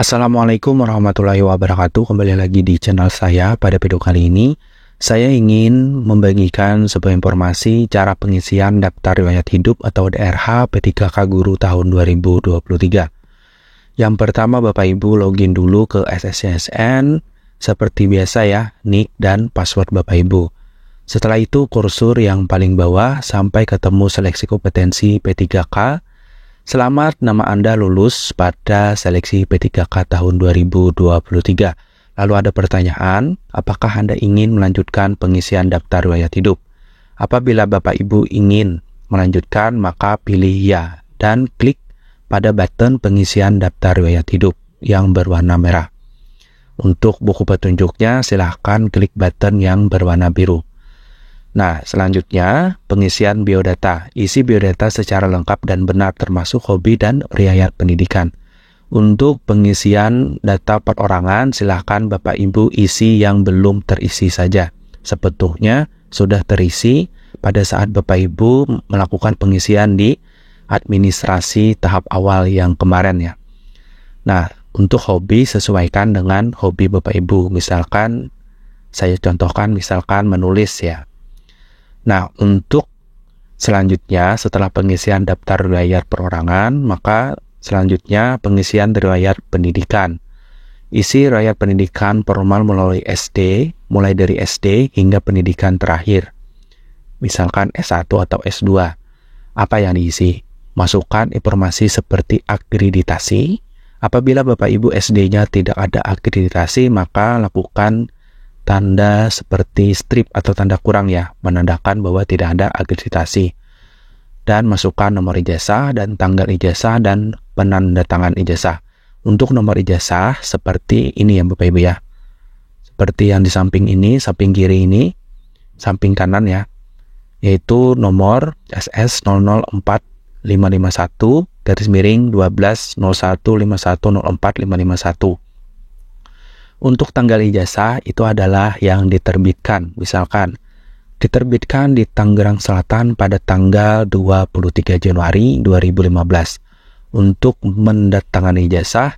Assalamualaikum warahmatullahi wabarakatuh. Kembali lagi di channel saya. Pada video kali ini saya ingin membagikan sebuah informasi cara pengisian daftar riwayat hidup atau DRH P3K Guru tahun 2023. Yang pertama, Bapak Ibu login dulu ke SSCSN seperti biasa ya, nick dan password Bapak Ibu. Setelah itu kursor yang paling bawah sampai ketemu seleksi kompetensi P3K. Selamat, nama Anda lulus pada seleksi P3K tahun 2023. Lalu ada pertanyaan, apakah Anda ingin melanjutkan pengisian daftar riwayat hidup? Apabila Bapak Ibu ingin melanjutkan, maka pilih ya dan klik pada button pengisian daftar riwayat hidup yang berwarna merah. Untuk buku petunjuknya, silahkan klik button yang berwarna biru. Nah, selanjutnya pengisian biodata. Isi biodata secara lengkap dan benar termasuk hobi dan riwayat pendidikan. Untuk pengisian data perorangan, silahkan Bapak Ibu isi yang belum terisi saja. Sebetulnya sudah terisi pada saat Bapak Ibu melakukan pengisian di administrasi tahap awal yang kemarin ya. Nah, untuk hobi sesuaikan dengan hobi Bapak Ibu. Misalkan, saya contohkan misalkan menulis ya. Nah, untuk selanjutnya setelah pengisian daftar riwayat perorangan, maka selanjutnya pengisian riwayat pendidikan. Isi riwayat pendidikan formal melalui SD, mulai dari SD hingga pendidikan terakhir. Misalkan S1 atau S2. Apa yang diisi? Masukkan informasi seperti akreditasi. Apabila Bapak Ibu SD-nya tidak ada akreditasi, maka lakukan tanda seperti strip atau tanda kurang ya, menandakan bahwa tidak ada akreditasi. Dan masukkan nomor ijazah dan tanggal ijazah dan penandatangan ijazah. Untuk nomor ijazah seperti ini ya Bapak Ibu ya. Seperti yang di samping ini, samping kiri ini, samping kanan ya. Yaitu nomor SS 004551-12015104-551. Untuk tanggal ijazah itu adalah yang diterbitkan. Misalkan diterbitkan di Tangerang Selatan pada tanggal 23 Januari 2015. Untuk mendatangkan ijazah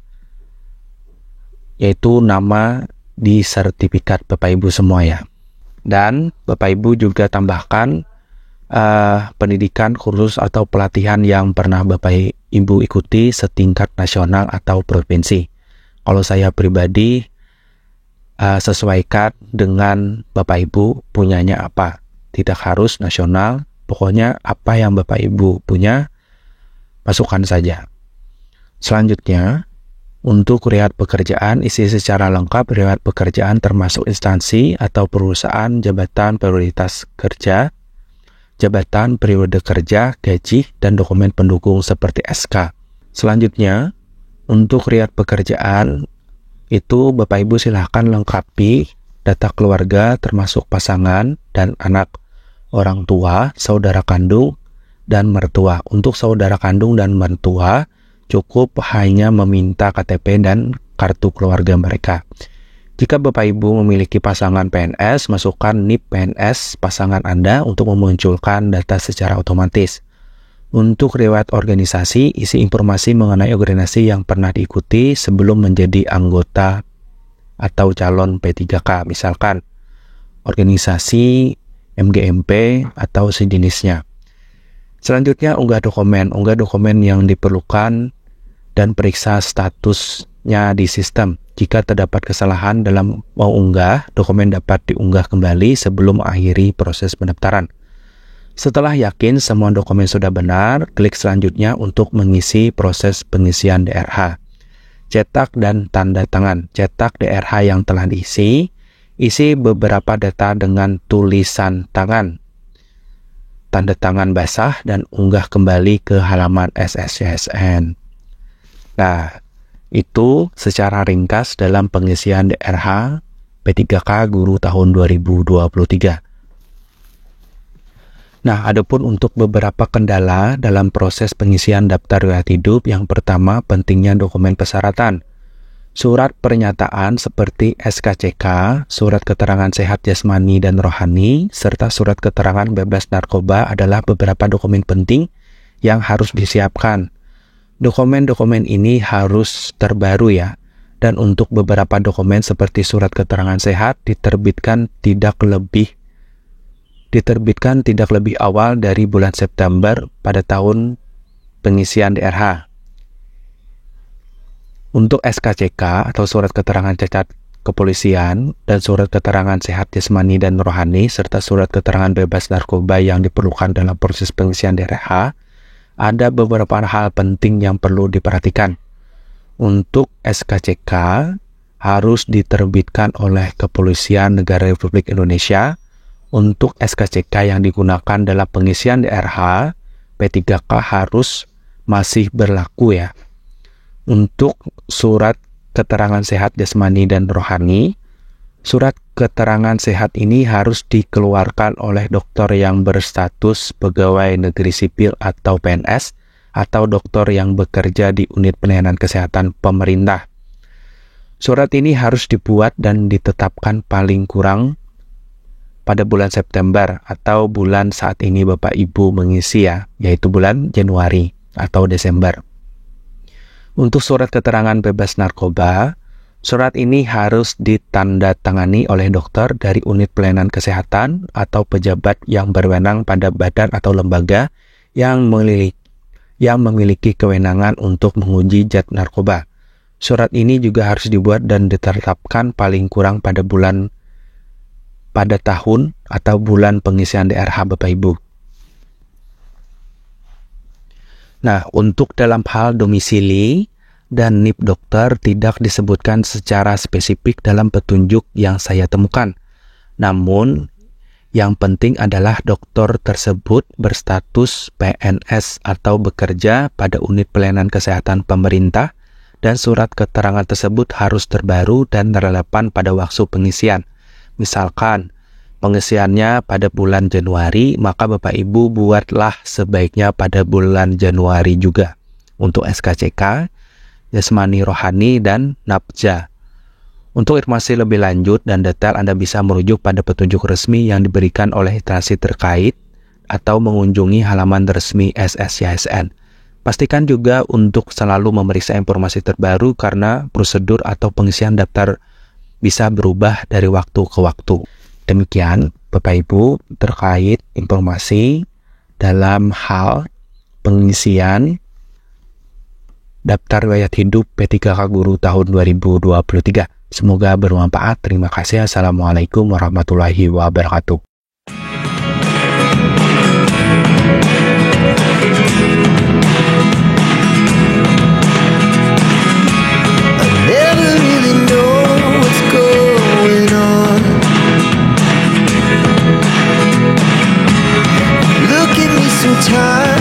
yaitu nama di sertifikat Bapak Ibu semua ya. Dan Bapak Ibu juga tambahkan pendidikan, kursus atau pelatihan yang pernah Bapak Ibu ikuti setingkat nasional atau provinsi. Kalau saya pribadi sesuaikan dengan Bapak Ibu punyanya apa. Tidak harus nasional, pokoknya apa yang Bapak Ibu punya, masukkan saja. Selanjutnya, untuk riwayat pekerjaan, isi secara lengkap riwayat pekerjaan termasuk instansi atau perusahaan, jabatan prioritas kerja, jabatan periode kerja, gaji, dan dokumen pendukung seperti SK. Selanjutnya, untuk riwayat pekerjaan, itu Bapak Ibu silahkan lengkapi data keluarga termasuk pasangan dan anak, orang tua, saudara kandung, dan mertua. Untuk saudara kandung dan mertua cukup hanya meminta KTP dan kartu keluarga mereka. Jika Bapak Ibu memiliki pasangan PNS, masukkan NIP PNS pasangan Anda untuk memunculkan data secara otomatis. Untuk riwayat organisasi, isi informasi mengenai organisasi yang pernah diikuti sebelum menjadi anggota atau calon P3K, misalkan organisasi MGMP atau sejenisnya. Selanjutnya, unggah dokumen yang diperlukan dan periksa statusnya di sistem. Jika terdapat kesalahan dalam mengunggah, dokumen dapat diunggah kembali sebelum mengakhiri proses pendaftaran. Setelah yakin semua dokumen sudah benar, klik selanjutnya untuk mengisi proses pengisian DRH. Cetak dan tanda tangan. Cetak DRH yang telah diisi. Isi beberapa data dengan tulisan tangan, tanda tangan basah, dan unggah kembali ke halaman SSCSN. Nah, itu secara ringkas dalam pengisian DRH P3K Guru tahun 2023. Nah, adapun untuk beberapa kendala dalam proses pengisian daftar riwayat hidup, yang pertama pentingnya dokumen persyaratan. Surat pernyataan seperti SKCK, surat keterangan sehat jasmani dan rohani, serta surat keterangan bebas narkoba adalah beberapa dokumen penting yang harus disiapkan. Dokumen-dokumen ini harus terbaru ya, Dan untuk beberapa dokumen seperti surat keterangan sehat diterbitkan tidak lebih awal dari bulan September pada tahun pengisian DRH. Untuk SKCK atau surat keterangan cacat kepolisian dan surat keterangan sehat jasmani dan rohani serta surat keterangan bebas narkoba yang diperlukan dalam proses pengisian DRH, ada beberapa hal penting yang perlu diperhatikan. Untuk SKCK harus diterbitkan oleh Kepolisian Negara Republik Indonesia. Untuk SKCK yang digunakan dalam pengisian DRH, P3K harus masih berlaku ya. Untuk surat keterangan sehat jasmani dan rohani, surat keterangan sehat ini harus dikeluarkan oleh dokter yang berstatus pegawai negeri sipil atau PNS atau dokter yang bekerja di unit pelayanan kesehatan pemerintah. Surat ini harus dibuat dan ditetapkan paling kurang pada bulan September atau bulan saat ini Bapak Ibu mengisi ya, yaitu bulan Januari atau Desember. Untuk surat keterangan bebas narkoba, surat ini harus ditandatangani oleh dokter dari unit pelayanan kesehatan atau pejabat yang berwenang pada badan atau lembaga yang memiliki kewenangan untuk menguji zat narkoba. Surat ini juga harus dibuat dan ditetapkan paling kurang pada tahun atau bulan pengisian DRH Bapak Ibu. Nah, untuk dalam hal domisili dan NIP dokter tidak disebutkan secara spesifik dalam petunjuk yang saya temukan. Namun, yang penting adalah dokter tersebut berstatus PNS atau bekerja pada unit pelayanan kesehatan pemerintah dan surat keterangan tersebut harus terbaru dan relevan pada waktu pengisian. Misalkan pengisiannya pada bulan Januari, maka Bapak Ibu buatlah sebaiknya pada bulan Januari juga. Untuk SKCK, jasmani rohani, dan nafja. Untuk informasi lebih lanjut dan detail Anda bisa merujuk pada petunjuk resmi yang diberikan oleh instansi terkait atau mengunjungi halaman resmi SSYSN. Pastikan juga untuk selalu memeriksa informasi terbaru karena prosedur atau pengisian daftar bisa berubah dari waktu ke waktu. Demikian Bapak Ibu terkait informasi dalam hal pengisian daftar riwayat hidup P3K Guru tahun 2023. Semoga bermanfaat. Terima kasih. Assalamualaikum warahmatullahi wabarakatuh. I never really know what's going on. Look at me sometimes.